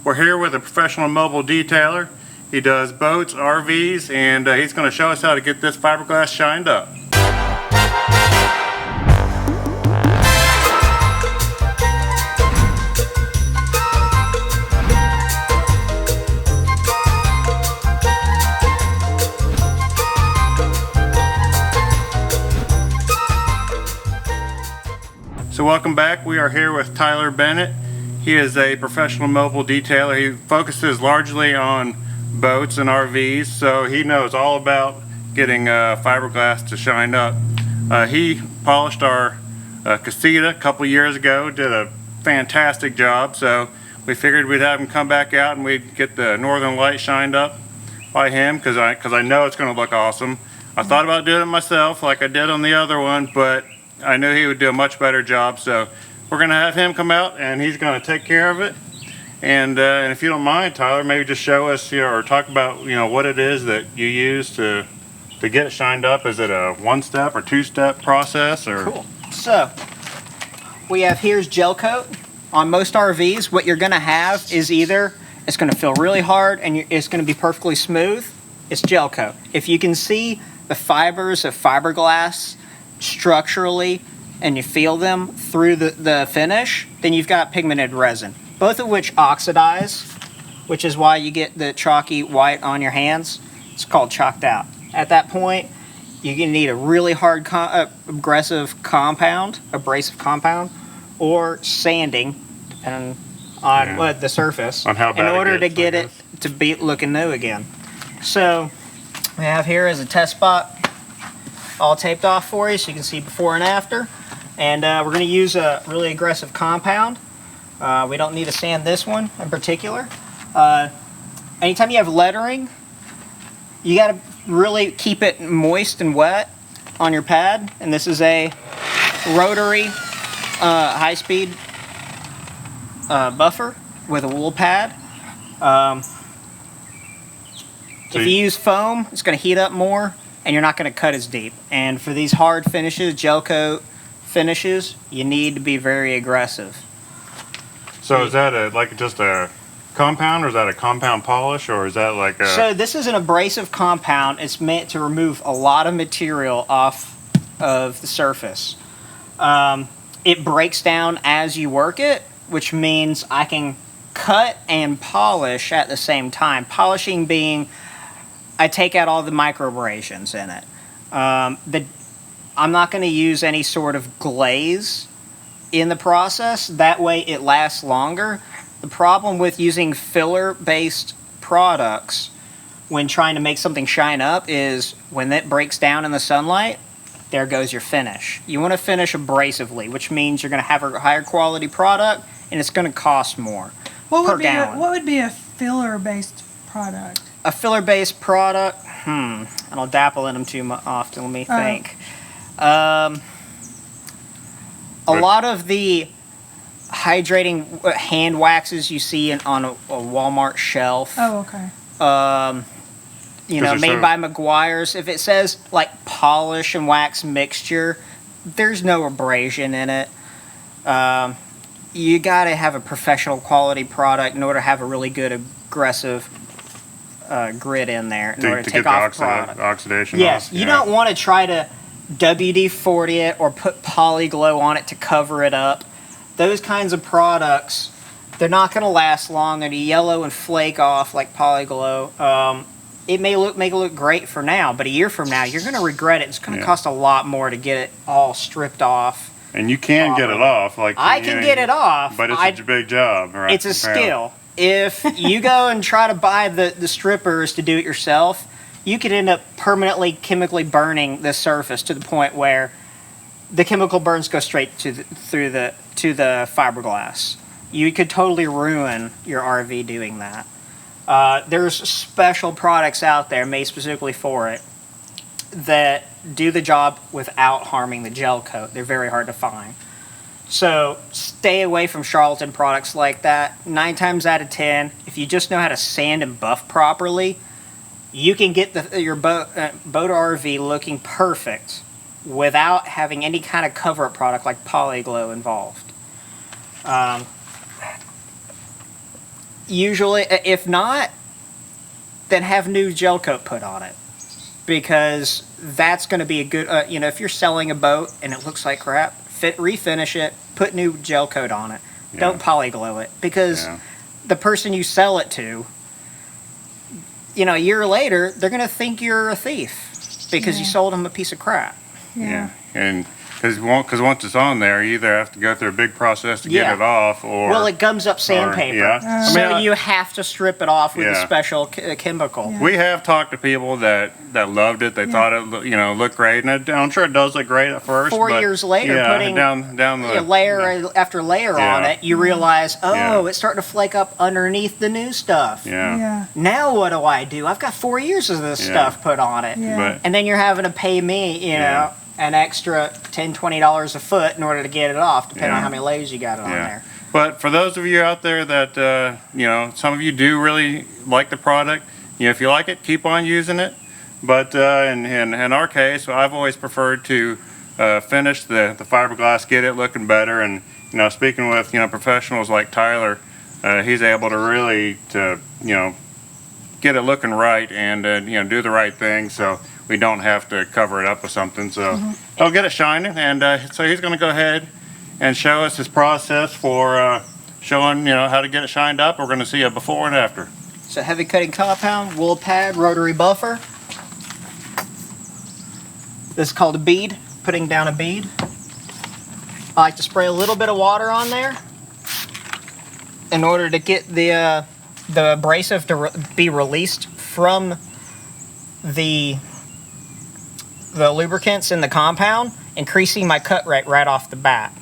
We're here with a professional mobile detailer. He does boats, RVs, and he's going to show us how to get this fiberglass shined up. So welcome back. We are here with Tyler Bennett. He is a professional mobile detailer. He focuses largely on boats and RVs, so he knows all about getting fiberglass to shine up. He polished our casita a couple years ago, did a fantastic job, so we figured we'd have him come back out and we'd get the Northern Light shined up by him because I know it's going to look awesome. I thought about doing it myself like I did on the other one, but I knew he would do a much better job, so we're going to have him come out and he's going to take care of it. And if you don't mind, Tyler, maybe just show us, or talk about, what it is that you use to get it shined up. Is it a one-step or two-step process? Or? Cool. So we have here's gel coat. On most RVs, what you're going to have is either it's going to feel really hard and it's going to be perfectly smooth. It's gel coat. If you can see the fibers of fiberglass structurally and you feel them through the finish, then you've got pigmented resin, both of which oxidize, which is why you get the chalky white on your hands. It's called chalked out. At that point, you're going to need a really hard abrasive compound, or sanding, depending on what the surface, on how bad in order to get it to be looking new again. So we have here is a test spot all taped off for you so you can see before and after. And we're going to use a really aggressive compound. We don't need to sand this one in particular. Anytime you have lettering, you got to really keep it moist and wet on your pad. And this is a rotary high-speed buffer with a wool pad. If you use foam, it's going to heat up more and you're not going to cut as deep. And for these hard finishes, gel coat finishes, you need to be very aggressive. So is that just a compound, or is that a compound polish, or is that like a... So this is an abrasive compound. It's meant to remove a lot of material off of the surface. It breaks down as you work it, which means I can cut and polish at the same time. Polishing being, I take out all the micro abrasions in it. I'm not going to use any sort of glaze in the process. That way it lasts longer. The problem with using filler-based products when trying to make something shine up is when it breaks down in the sunlight, there goes your finish. You want to finish abrasively, which means you're going to have a higher quality product and it's going to cost more per gallon. What would be a filler-based product? A filler-based product? I don't dabble in them too often. Let me think. A lot of the hydrating hand waxes you see on a Walmart shelf. Oh, okay. Made by Meguiar's. If it says like polish and wax mixture, there's no abrasion in it. You got to have a professional quality product in order to have a really good aggressive grit in there in order to take off the oxidation. Yes, off. You don't want to try to WD-40 it or put Polyglow on it to cover it up. Those kinds of products, they're not going to last long. They're yellow and flake off like Polyglow. It may make it look great for now, but a year from now, you're going to regret it. It's going to cost a lot more to get it all stripped off. And you can get it off. I can get it off. But it's a big job. Right? It's a skill. If you go and try to buy the strippers to do it yourself, you could end up permanently chemically burning the surface to the point where the chemical burns go straight to the fiberglass. You could totally ruin your RV doing that. There's special products out there made specifically for it that do the job without harming the gel coat. They're very hard to find. So stay away from charlatan products like that. 9 times out of 10, if you just know how to sand and buff properly, you can get your boat or RV looking perfect without having any kind of cover-up product like Polyglow involved. Usually, if not, then have new gel coat put on it, because that's going to be a good. If you're selling a boat and it looks like crap, refinish it, put new gel coat on it. Yeah. Don't polyglow it, because the person you sell it to, a year later, they're going to think you're a thief because you sold them a piece of crap. Yeah. And because once it's on there, you either have to go through a big process to get it off, or it gums up sandpaper. So you have to strip it off with a special chemical. We have talked to people that loved it. They thought it looked great, and I'm sure it does look great at first. 4 years later, putting down the layer after layer on it, you realize, it's starting to flake up underneath the new stuff. Now what do? I've got 4 years of this stuff put on it, and then you're having to pay me, an extra $10, $20 a foot in order to get it off, depending on how many layers you got on there. But for those of you out there that, some of you do really like the product, if you like it, keep on using it. But in our case, I've always preferred to finish the fiberglass, get it looking better. And, speaking with, professionals like Tyler, he's able to really, get it looking right and, do the right thing. So we don't have to cover it up with something. So he'll get it shining. And so he's going to go ahead and show us his process for showing, how to get it shined up. We're going to see a before and after. So heavy cutting compound, wool pad, rotary buffer. This is called a bead, putting down a bead. I like to spray a little bit of water on there in order to get the abrasive to be released from the lubricants in the compound, increasing my cut rate right off the bat.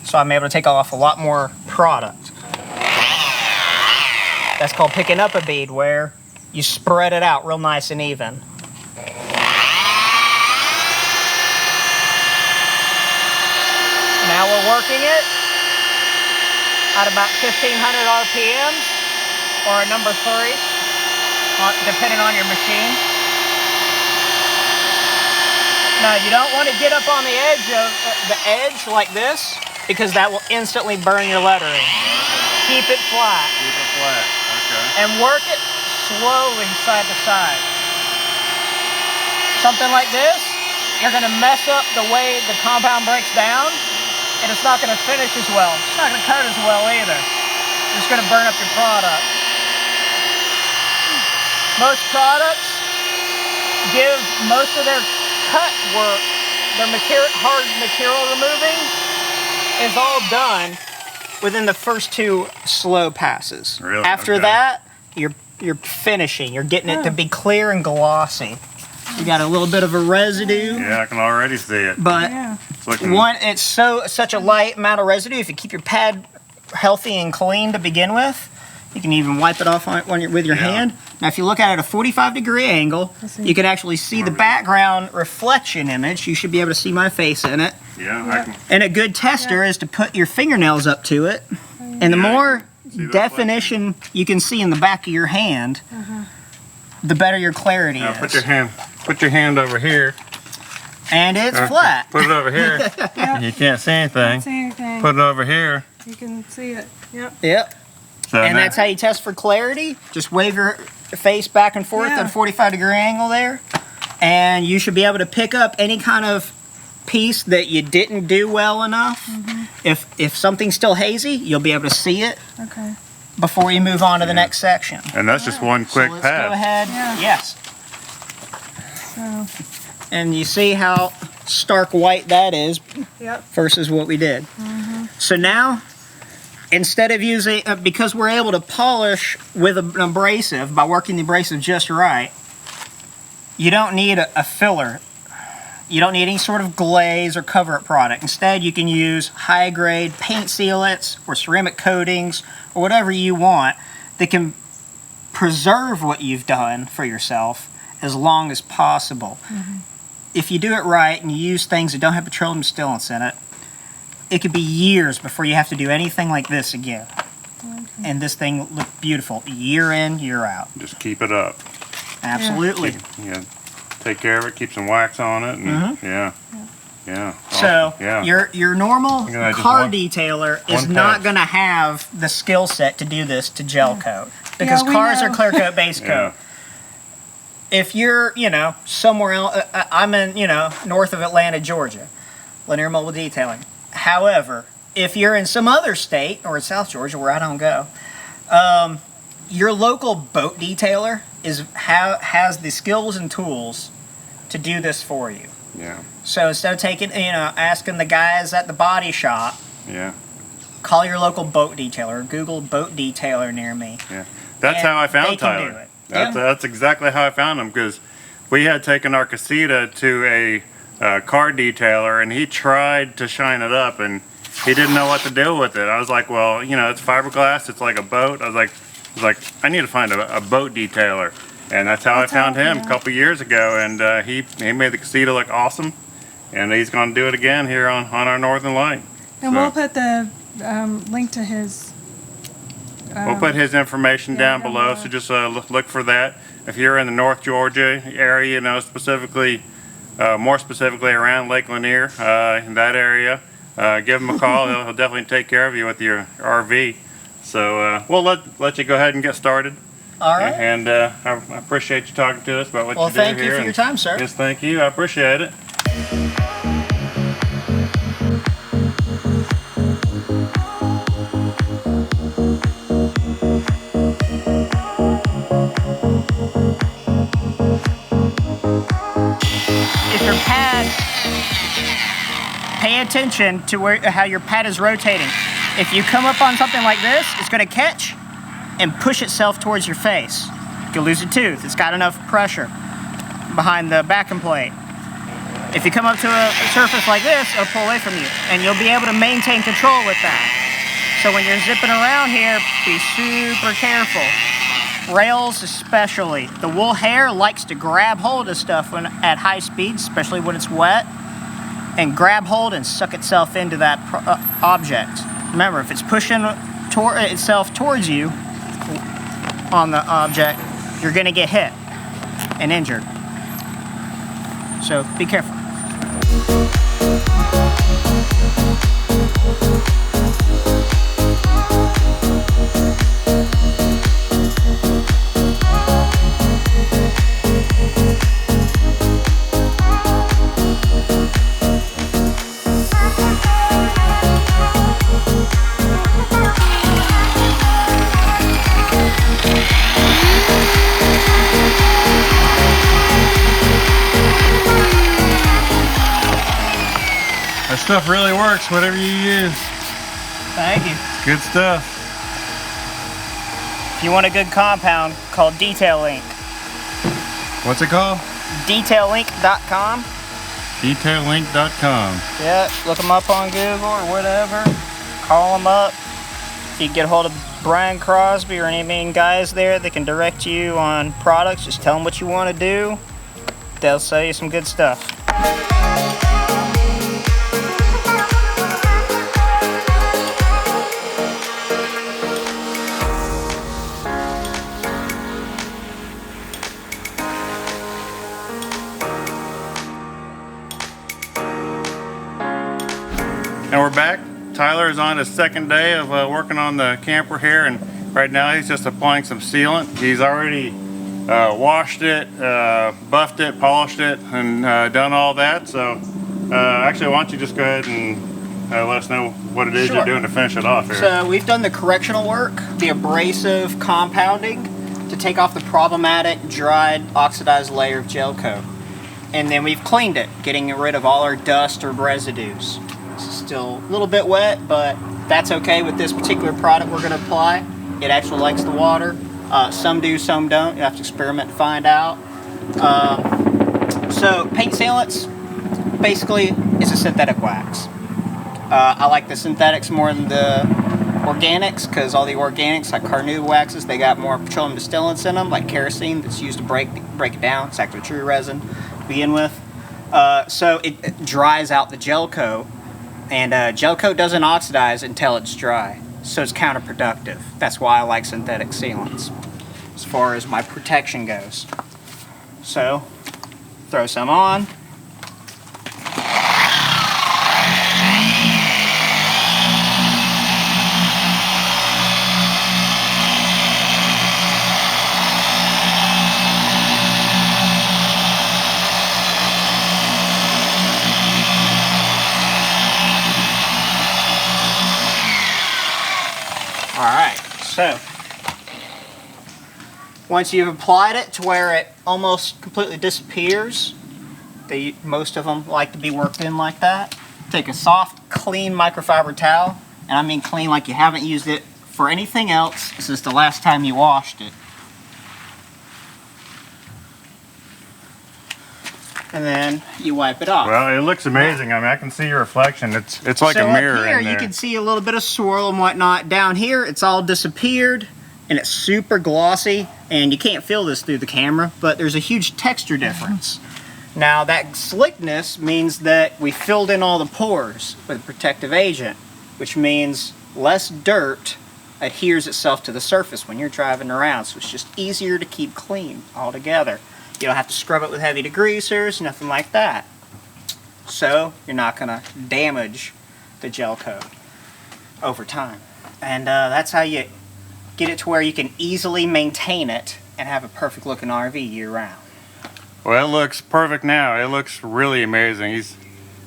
So I'm able to take off a lot more product. That's called picking up a bead, where you spread it out real nice and even. Now we're working it at about 1,500 RPMs, or a number 3, depending on your machine. Now you don't want to get up on the edge like this, because that will instantly burn your lettering. Keep it flat. Keep it flat, okay. And work it slowly side to side. Something like this, you're going to mess up the way the compound breaks down, and it's not going to finish as well. It's not going to cut as well either. It's going to burn up your product. Most products give most of their cut work, their hard material removing, is all done within the first 2 slow passes. Really? After that, you're finishing. You're getting it to be clear and glossy. You got a little bit of a residue. Yeah, I can already see it. But It's such a light amount of residue. If you keep your pad healthy and clean to begin with, you can even wipe it off with your hand. Now, if you look at it at a 45-degree angle, you can actually see the background reflection image. You should be able to see my face in it. And a good tester is to put your fingernails up to it. And the more definition you can see in the back of your hand, the better your clarity is. Put your hand over here. And it's flat. Put it over here. You can't see anything. Put it over here. You can see it. Yep. So and that's how you test for clarity. Just wave your face back and forth at a 45-degree angle there, and you should be able to pick up any kind of piece that you didn't do well enough. If something's still hazy, you'll be able to see it before you move on to the next section. And that's just one quick let's pass. Go ahead. Yes. And you see how stark white that is versus what we did. So now, instead of using, because we're able to polish with an abrasive by working the abrasive just right, you don't need a filler. You don't need any sort of glaze or cover-up product. Instead, you can use high-grade paint sealants or ceramic coatings or whatever you want that can preserve what you've done for yourself as long as possible. If you do it right and you use things that don't have petroleum stillants in it, it could be years before you have to do anything like this again. And this thing looked beautiful year in, year out. Just keep it up. Absolutely. Take care of it, keep some wax on it, and Yeah. So yeah. your normal Look at that, just car one- detailer is one not pass. going to have the skill set to do this to gel coat because Yeah, we cars are know. clear coat base Yeah. coat. If you're, somewhere else, I'm in, north of Atlanta, Georgia, Lanier Mobile Detailing. However, if you're in some other state or in South Georgia where I don't go, your local boat detailer has the skills and tools to do this for you. Yeah. So instead of asking the guys at the body shop, Yeah. call your local boat detailer or Google boat detailer near me. Yeah. That's And how I they found can Tyler. do it. That's exactly how I found him because we had taken our casita to a car detailer and he tried to shine it up and he didn't know what to do with it. I was like, well, it's fiberglass. It's like a boat. I was like, I need to find a boat detailer. And that's how I found him a couple years ago. And he made the casita look awesome. And he's going to do it again here on our Northern Light. And So- we'll put the link to his. We'll put his information down down below, below. so just look for that. If you're in the North Georgia area, specifically, more specifically around Lake Lanier, in that area, give him a call. He'll definitely take care of you with your RV. So we'll let you go ahead and get started. All right. And I appreciate you talking to us about what Well, you do thank you here. for your and- time, sir. Yes, thank you. I appreciate it. If your pad, pay attention to how your pad is rotating. If you come up on something like this, it's going to catch and push itself towards your face. You'll lose a tooth. It's got enough pressure behind the backing plate. If you come up to a surface like this, it'll pull away from you, and you'll be able to maintain control with that. So when you're zipping around here, be super careful. Rails especially. The wool hair likes to grab hold of stuff at high speeds, especially when it's wet, and grab hold and suck itself into that object. Remember, if it's pushing itself towards you on the object, you're going to get hit and injured. So be careful. That stuff really works, whatever you use. Thank you. Good stuff. If you want a good compound, call Detailing. What's it called? Detaillink.com. Detaillink.com. Yeah, look them up on Google or whatever. Call them up. If you get a hold of Brian Crosby or any main guys there that can direct you on products, just tell them what you want to do. They'll sell you some good stuff. And we're back. Tyler is on his second day of working on the camper here, and right now he's just applying some sealant. He's already washed it, buffed it, polished it, and done all that. So actually, why don't you just go ahead and let us know what it is Sure. you're doing to finish it off here. So we've done the correctional work, the abrasive compounding to take off the problematic dried oxidized layer of gel coat. And then we've cleaned it, getting rid of all our dust or residues. It's still a little bit wet, but that's okay with this particular product we're going to apply. It actually likes the water. Some do, some don't. You have to experiment and find out. So paint sealants basically is a synthetic wax. I like the synthetics more than the organics because all the organics, like carnauba waxes, they got more petroleum distillants in them, like kerosene that's used to break it down. It's actually true resin to begin with. So it dries out the gel coat, and gel coat doesn't oxidize until it's dry, so it's counterproductive. That's why I like synthetic sealants as far as my protection goes. So throw some on. So, once you've applied it to where it almost completely disappears, most of them like to be worked in like that. Take a soft, clean microfiber towel, and I mean clean like you haven't used it for anything else since the last time you washed it. And then you wipe it off. Well, it looks amazing. I mean, I can see your reflection. It's like So a mirror up here, in there. you can see a little bit of swirl and whatnot. Down here, it's all disappeared, and it's super glossy, and you can't feel this through the camera, but there's a huge texture difference. Now, that slickness means that we filled in all the pores with a protective agent, which means less dirt adheres itself to the surface when you're driving around, so it's just easier to keep clean altogether. You don't have to scrub it with heavy degreasers, nothing like that. So you're not going to damage the gel coat over time. And that's how you get it to where you can easily maintain it and have a perfect looking RV year round. Well, it looks perfect now. It looks really amazing.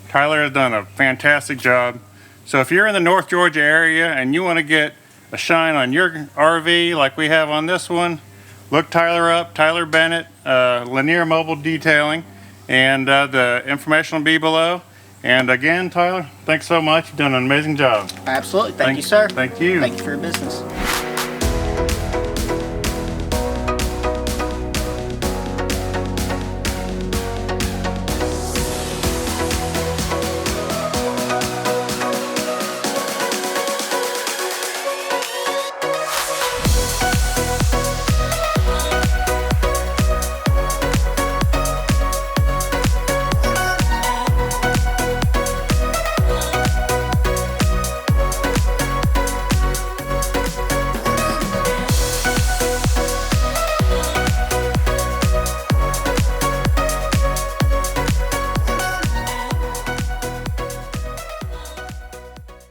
Tyler has done a fantastic job. So if you're in the North Georgia area and you want to get a shine on your RV like we have on this one, look Tyler up, Tyler Bennett, Lanier Mobile Detailing, and the information will be below. And again, Tyler, thanks so much. You've done an amazing job. Absolutely. Thank you, sir. Thank you. Thank you for your business.